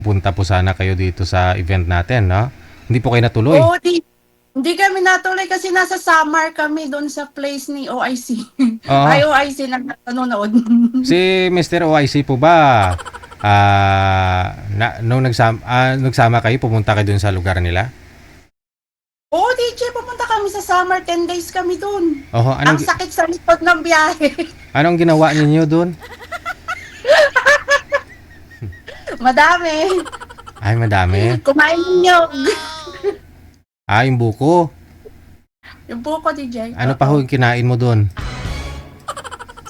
Punta po sana kayo dito sa event natin, no? Hindi po kayo natuloy. Oo, hindi kami natuloy kasi nasa Samar kami doon sa place ni OIC. Oo. Ay, OIC na nanonood. Si Mr. OIC po ba, nung nagsama kayo, pumunta kayo dun sa lugar nila? Oo, DJ, pupunta kami sa Samar. 10 days kami doon. Oho, Ang sakit sa likod ng biyahe. anong ginawa ninyo dun? Madami. Ay, madami. Kumain ninyo. Yung buko. Yung buko, DJ. Ano pa ho yung kinain mo dun?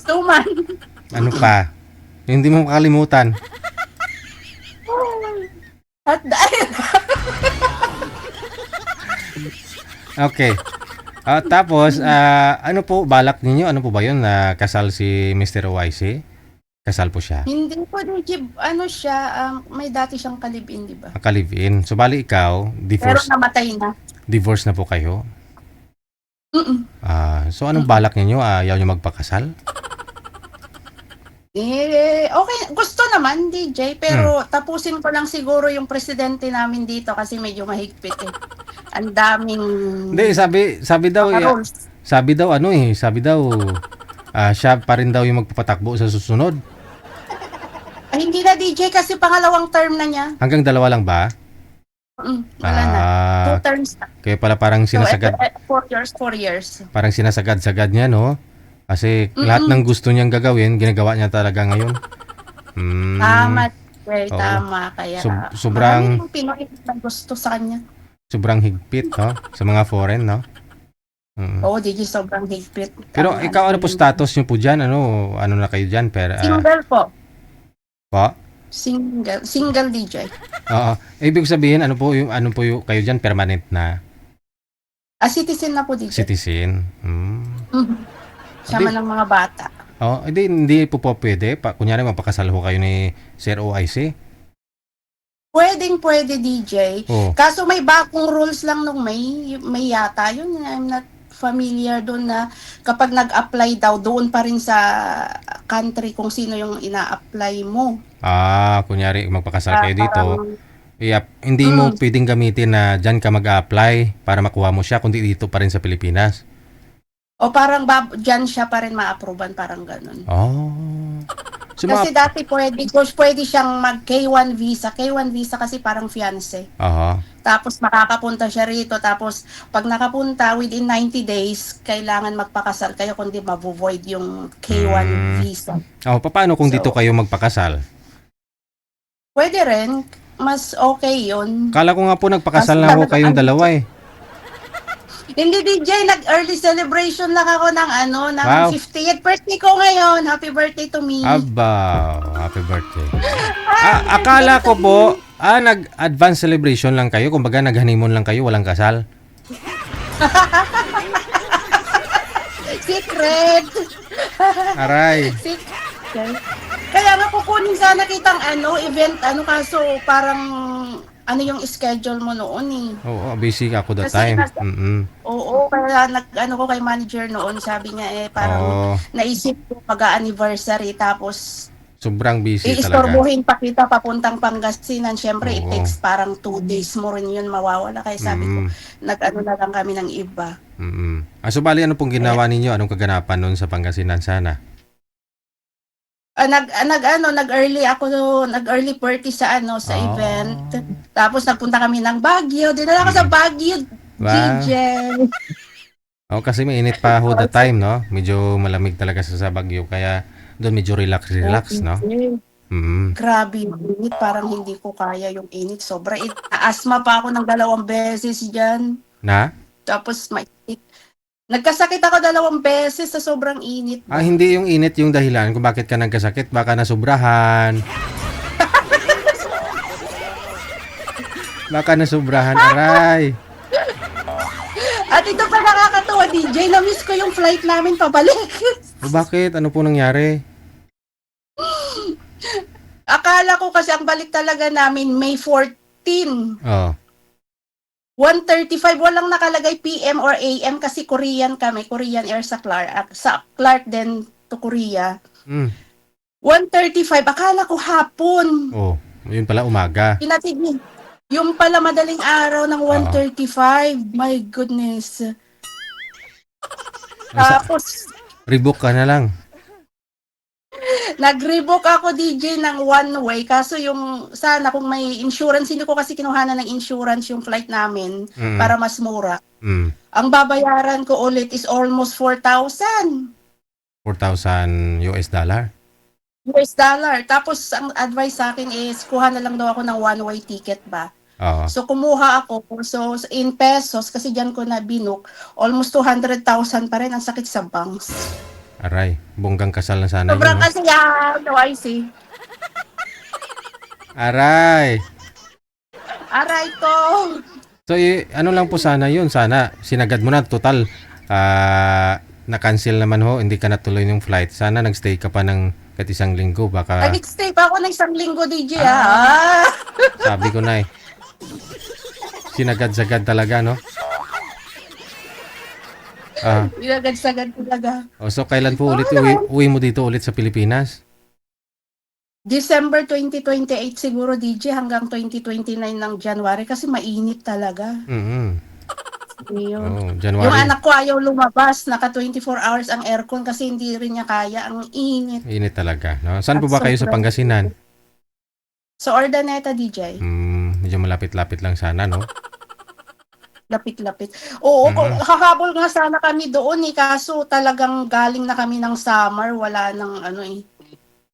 Suman. Ano pa? Yung hindi mo makalimutan. At dahil, Okay. Tapos, ano po, balak ninyo? Ano po ba yun? Kasal si Mr. OIC? Kasal po siya? hindi po, DJ, ano siya, may dati siyang kalibin, di ba? Ka-live-in. So, bali ikaw, Pero namatay na. divorce na po kayo? Mm-mm. So, anong balak ninyo? Ayaw nyo magpakasal? Okay, gusto naman, DJ, pero tapusin ko lang siguro yung presidente namin dito kasi medyo mahigpit eh. Ang daming Hindi, sabi daw, mga rules. sabi daw, siya pa rin daw yung magpapatakbo sa susunod. Ay, hindi na, DJ, kasi pangalawang term na niya. Hanggang dalawa lang ba? Wala na. 2 terms na. Kaya pala parang So, sinasagad, 4 years. parang sinasagad-sagad niya, no? Kasi lahat ng gusto niyang gagawin, ginagawa niya talaga ngayon. Tama, DJ, Oo. tama. Kaya, Sobrang, maraming Pinoy na gusto sa kanya. sobrang higpit, no? Sa mga foreign, no? Oo, DJ, sobrang higpit. Pero ikaw, ano po status niyo po dyan? Ano na kayo dyan? Single po. Po? Single DJ. Oo. Ibig sabihin, ano po yung kayo dyan? Permanent na Citizen na po, DJ. citizen? Sama ng mga bata. Hindi po pwede. Kunyari, mapakasal ho kayo ni Sir OIC. Pwede, DJ. Oh. Kaso may bagong rules lang nung may yata yun. I'm not familiar doon na kapag nag-apply daw, doon pa rin sa country kung sino yung ina-apply mo. Kunyari, magpakasal kayo dito. Parang, Hindi mo pwedeng gamitin na dyan ka mag-a-apply para makuha mo siya, kundi dito pa rin sa Pilipinas. o parang dyan siya pa rin ma-approvean, parang ganun. So, Kasi dati pwede siyang mag K1 visa. K1 visa kasi parang fiancé. Tapos makakapunta siya rito. Tapos pag nakapunta within 90 days, kailangan magpakasal kayo kundi mabu-void yung K1 visa. Paano kung dito kayo magpakasal? Pwede rin. Mas okay yun. Kala ko nga po nagpakasal na ho kayong dalawa eh. Hindi, DJ, nag-early celebration lang ako ng Wow. 50th birthday ko ngayon. Happy birthday to me. Aba, happy birthday. Akala ko po, nag-advance celebration lang kayo. Kumbaga, nag-honeymoon lang kayo, walang kasal. Secret. Aray. Secret. Kaya nga kukunin sana kitang event, kaso parang yung schedule mo noon eh. Oo, busy ako that Kasi time. Oo, kaya ko kay manager noon, sabi niya parang naisip ko mag-anniversary tapos Sobrang busy talaga. iistorbohin pa kita papuntang Pangasinan. Siyempre, it Oo. takes parang 2 days mo rin yun mawawala. Kaya sabi ko, na lang kami ng iba. So, bali, ano pong ginawa ninyo? Anong kaganapan noon sa Pangasinan sana? Nag-early party sa event. Tapos nagpunta kami ng Baguio. Dinala ko sa Baguio, Wow. DJ. Kasi mainit pa ho that time, no? Medyo malamig talaga sa Baguio. Kaya doon medyo relax, no? Grabe yung init. Parang hindi ko kaya yung init. Sobra. Asma pa ako ng 2 beses dyan. Na? Tapos mainit. Nagkasakit ako 2 beses sa sobrang init. Hindi yung init yung dahilan kung bakit ka nagkasakit. Baka nasubrahan. Baka nasubrahan, aray. At ito pa nakakatawa, DJ. Na-miss ko yung flight namin pabalik. Bakit? Ano po nangyari? Akala ko kasi ang balik talaga namin May 14. 1:35, walang nakalagay PM or AM kasi Korean kami, Korean Air sa Clark din to Korea. 1:35, akala ko hapon. Yun pala umaga. Pinatid niya. Yung pala madaling araw ng 1:35. My goodness. Tapos, Rebook ka na lang. nag-rebook ako DJ ng one way. Kaso yung, sana kung may insurance, hindi ko kasi kinuhanan ng insurance yung flight namin para mas mura. Ang babayaran ko ulit is almost 4,000. 4,000 US dollar? US dollar. Tapos, ang advice sa akin is, kuha na lang daw ako ng one-way ticket ba? So, kumuha ako. So, in pesos, kasi dyan ko na binook, almost 200,000 pa rin. Ang sakit sa banks. Aray, bonggang kasal na sana Sobrang yun. No? kasiyahan, no, I see. Aray! Aray ko! So, ano lang po sana yun? Sana, sinagad mo na. Total, na-cancel naman ho. Hindi ka natuloy yung flight. Sana nagstay ka pa ng kahit isang linggo. Baka, Nag-stay pa ako ng isang linggo, DJ, sabi ko na eh. Sinagad-sagad talaga, no? Inagad-sagad talaga. So, kailan po ulit uwi mo dito ulit sa Pilipinas? December 2028 siguro, DJ, hanggang 2029 ng January kasi mainit talaga. January. Yung anak ko ayaw lumabas, naka 24 hours ang aircon kasi hindi rin niya kaya, ang init. Init talaga, no? Saan po ba kayo sa Pangasinan? Sa Ordaneta, DJ. Medyo malapit-lapit lang sana, no? Lapit-lapit. Oo, hahabol nga sana kami doon kaso talagang galing na kami ng summer, wala nang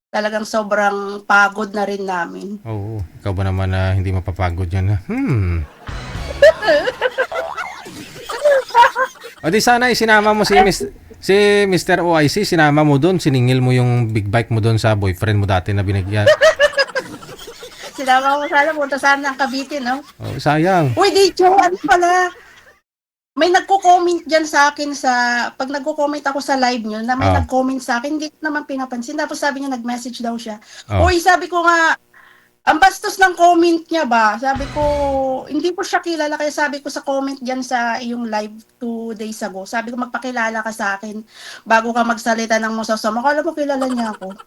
talagang sobrang pagod na rin namin. Oo, ikaw ba naman na hindi mapapagod yan? O di sana isinama mo si Mr. OIC, sinama mo doon, siningil mo yung big bike mo doon sa boyfriend mo dati na binigyan. Sinama ko sana, punta sana ng Cavite, no? Oh, sayang. Uy, DJ, ano pala? May nagko-comment dyan sa akin pag nagko-comment ako sa live nyo, na may nag-comment sa akin, hindi ko naman pinapansin. Tapos sabi niya, nag-message daw siya. Uy, sabi ko nga, ang bastos ng comment niya ba? Sabi ko, hindi ko siya kilala, kaya sabi ko sa comment dyan sa iyong live 2 days ago, sabi ko, magpakilala ka sa akin bago ka magsalita ng masasama. Kala mo kilala niya ako.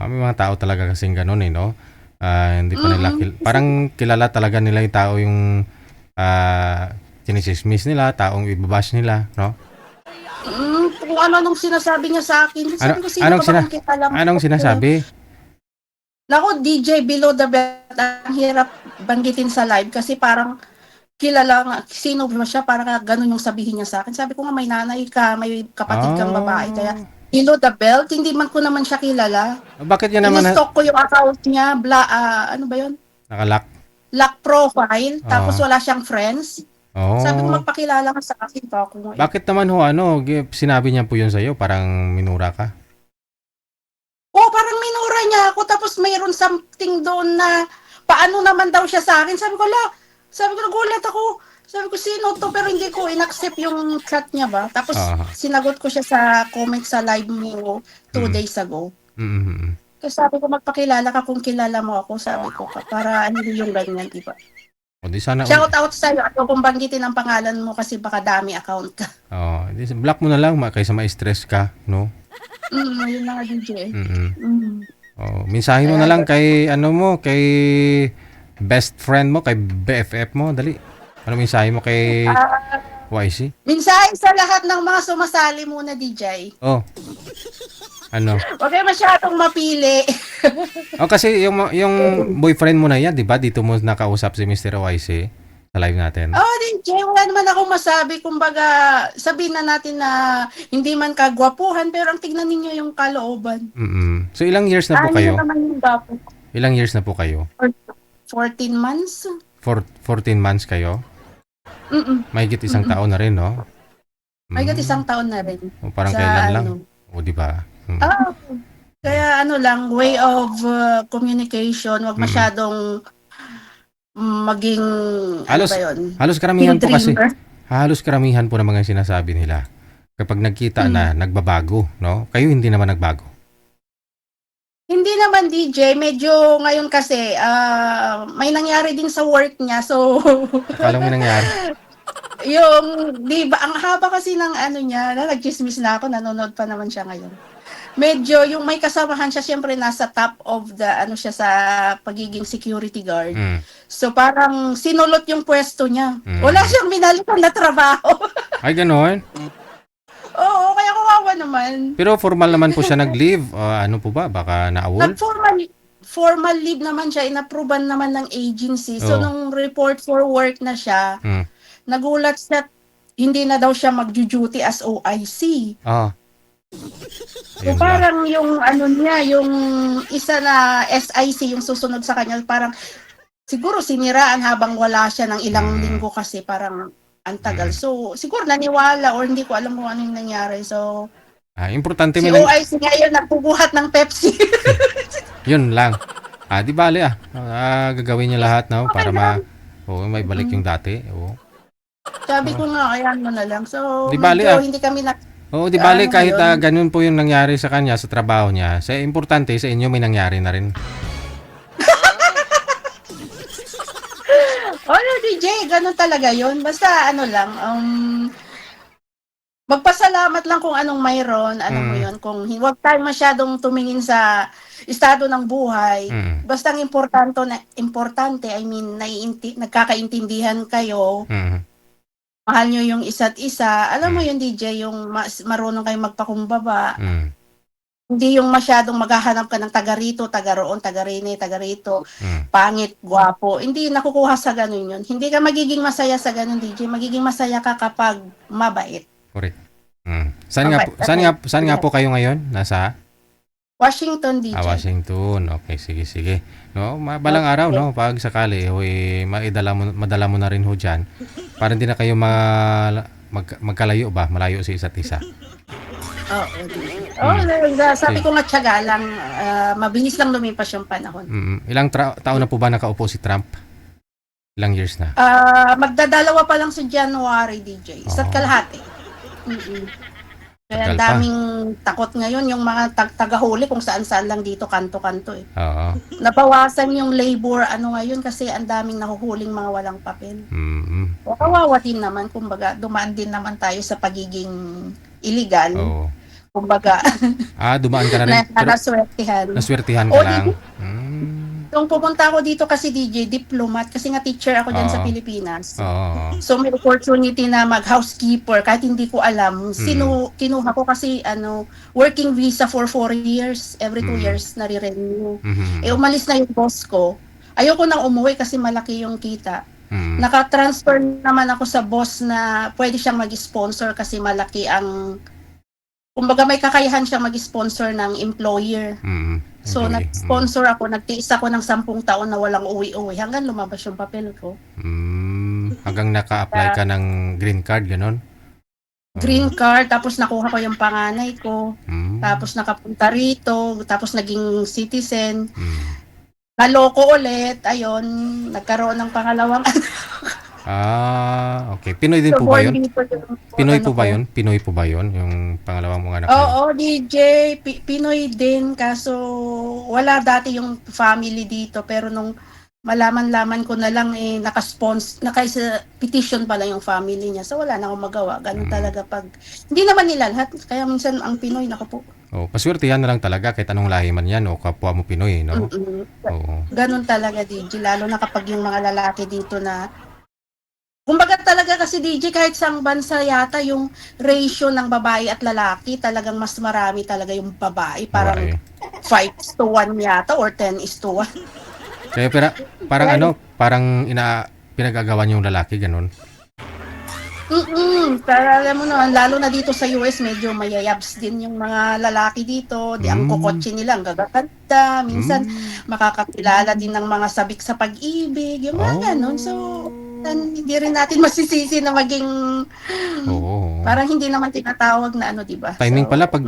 May mga tao talaga kasing ganun no? Hindi pa nila parang kilala talaga nila yung tao yung sinisismis nila, taong ibabash nila, no? Kung ano nung sinasabi niya sa akin. Sabi ko, anong sinasabi? Naku, DJ, below the belt, ang hirap banggitin sa live kasi parang kilala nga, sino ba siya, parang ganun yung sabihin niya sa akin. Sabi ko nga, may nanay ka, may kapatid kang babae, kaya below the belt, hindi man ko naman siya kilala. Bakit niya naman? In-stalk ko yung account niya, ano ba yun? Nakalock? Lock profile, tapos wala siyang friends. Sabi ko, magpakilala ka sa akin pa ako. Bakit naman sinabi niya po yun sa'yo, parang minura ka? Parang minura niya ako, tapos mayroon something doon na, paano naman daw siya sa akin. Sabi ko, nagulat ako. Sabi ko, sino to? Pero hindi ko in-accept yung chat niya ba. Tapos, sinagot ko siya sa comment sa live mo 2 days ago. Kasi sabi ko, magpakilala ka kung kilala mo ako. Sabi ko, para hindi yung ganyan, diba? Shout out sa'yo. Ayaw kong banggitin ang pangalan mo kasi baka dami account ka. Block mo na lang kaysa ma-stress ka, no? Yun na nga, DJ. Mensahe mo na lang kay, kay best friend mo, kay BFF mo, dali. Ano mensahe mo kay YC? Mensahe sa lahat ng mga sumasali muna, DJ. Ano? Huwag kayo masyadong mapili. Kasi yung boyfriend mo na yan, di ba? Dito mo nakausap si Mr. OIC sa live natin. DJ, wala naman akong masabi. Kumbaga, sabihin na natin na hindi man kagwapuhan, pero ang tignan ninyo yung kalooban. So, ilang years na po kayo? Naman yung gwapo. Ilang years na po kayo? 14 months. 14 months kayo? Mahigit isang taon na rin, no? Mahigit isang taon na rin. Parang kailan lang? Di ba? Kaya way of communication, wag masyadong maging halos karamihan po kasi. Halos karamihan po ng mga sinasabi nila. Kapag nagkita na, nagbabago, no? Kayo hindi naman nagbago. Hindi naman, DJ. Medyo ngayon kasi, may nangyari din sa work niya. So, Alam mo nangyari? yung, di ba, ang haba kasi ng niya, nag-chismis na ako, nanonood pa naman siya ngayon. medyo yung may kasamahan siya, siyempre nasa top of the ano siya sa pagiging security guard. So parang sinulot yung pwesto niya. Wala siyang binalikan na trabaho. Ay, ganon. Oo, kaya kawawa naman. Pero formal naman po siya nag-leave. Ano po ba? Baka na-awol? Formal leave naman siya, inapprovean naman ng agency. So nung report for work na siya, nagulat siya, hindi na daw siya mag-duty as OIC. So parang yung ano niya, yung isa na SIC, yung susunod sa kanya, parang siguro siniraan habang wala siya ng ilang linggo kasi parang ang tagal. So siguro naniwala or hindi ko alam kung ano yung nangyari. So importante si OIC ngayon nagbubuhat ng Pepsi. Yun lang. Di bale gagawin niya lahat na para may balik yung dati. Sabi ko nga, kaya mo na lang. So, di bale, hindi kami di bale kahit ganun po yung nangyari sa kanya sa trabaho niya. Sa importante sa inyo may nangyari na rin. DJ, ganun talaga yun. Basta ano lang, magpasalamat lang kung anong mayroon, mo yun. Kung huwag tayo masyadong tumingin sa estado ng buhay. Basta ang importante, I mean, nagkakaintindihan kayo. Mahal nyo yung isa't isa. Alam mo yun, DJ, yung marunong kayong magpakumbaba. Hindi yung masyadong maghahanap ka ng taga rito, taga roon, taga rene, taga rito, pangit, gwapo. Hindi nakukuha sa ganun yun. Hindi ka magiging masaya sa ganun, DJ. Magiging masaya ka kapag mabait. Correct. Saan nga po kayo ngayon? Nasa? Washington, DJ. Washington. Okay, sige. No, balang araw, no, pag sakali, madala mo na rin ho dyan. Para hindi na kayo magkalayo ba? Malayo sa isa't isa. Sabi ko nga tiyaga lang, mabilis lang lumipas yung panahon. Ilang taon na po ba nakaupo si Trump? Ilang years na? Magdadalawa pa lang sa January, DJ. Isa't kalahati. Kaya daming takot ngayon yung mga tagahuli kung saan-saan lang dito, kanto-kanto eh. Nabawasan yung labor ngayon kasi ang daming nahuhuling mga walang papel. Kawawa din naman, kumbaga, dumaan din naman tayo sa pagiging illegal. Kumbaga. Dumaan ka na rin. Naswertihan ka lang. Nung pumunta ako dito kasi DJ, diplomat, kasi nga teacher ako dyan sa Pilipinas. So may opportunity na mag-housekeeper, kahit hindi ko alam. Kinuha ko kasi working visa for 4 years, every 2 years nare-renew. Umalis na yung boss ko. Ayoko nang umuwi kasi malaki yung kita. Naka-transfer naman ako sa boss na pwede siyang mag-sponsor kasi malaki ang... Kumbaga may kakayahan siyang mag-sponsor ng employer. So, nag-sponsor ako, nagtiis ako ng 10 taon na walang uwi-uwi hanggang lumabas yung papel ko. Hanggang naka-apply ka ng green card, ganon? Green card, tapos nakuha ko yung panganay ko. Tapos nakapunta rito, tapos naging citizen. Naloko ulit, ayun, nagkaroon ng pangalawang okay. Pinoy din po ba yun? Pinoy po ba yun? Yung pangalawang mga anak? Oo, DJ. Pinoy din. Kaso wala dati yung family dito. Pero nung malaman-laman ko na lang naka-petition pala yung family niya. So wala na akong magawa. Ganun talaga pag... Hindi naman nila lahat. Kaya minsan ang Pinoy, naku po. Paswertihan na lang talaga kahit anong lahi man yan o kapwa mo Pinoy, no? Ganun talaga, DJ. Lalo na kapag yung mga lalaki dito na kumbaga talaga kasi DJ, kahit sa bansa yata yung ratio ng babae at lalaki talagang mas marami talaga yung babae. Parang 5:1 yata or 10:1. Kaya parang parang pinag-agawan yung lalaki, ganun. Para alam mo naman, lalo na dito sa US, medyo mayayabs din yung mga lalaki dito. Ang kukotse nila, ang gaganda. Minsan, makakakilala din ng mga sabik sa pag-ibig. Yung mga ganun. So, hindi rin natin masisisi na maging parang hindi naman tinatawag na diba? Timing pala, pag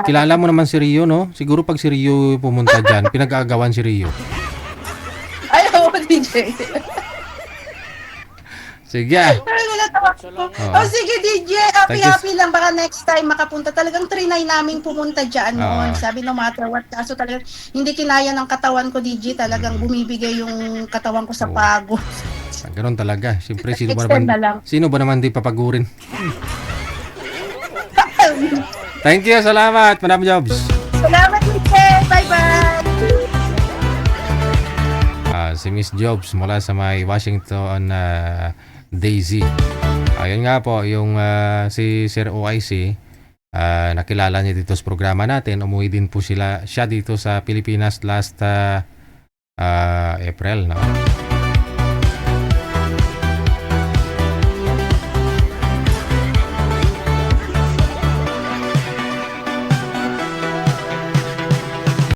kilala mo naman si Rio, no? Siguro pag si Rio pumunta dyan, pinag-aagawan si Rio. Ay, DJ. Sige. Sige DJ, happy lang, baka next time makapunta. Talagang trinay naming pumunta dyan noon. Sabi no matter what, kaso talagang hindi kinaya ng katawan ko DJ, talagang bumibigay yung katawan ko sa pagod. Ganun talaga. Siyempre, sino ba naman di papagurin? Thank you, salamat, Madam Jobs. Salamat, Michelle. Bye-bye. Si Miss Jobs mula sa may Washington, Daisy. Ayun nga po, yung si Sir OIC, nakilala niya dito sa programa natin. Umuwi din po siya dito sa Pilipinas last April, no?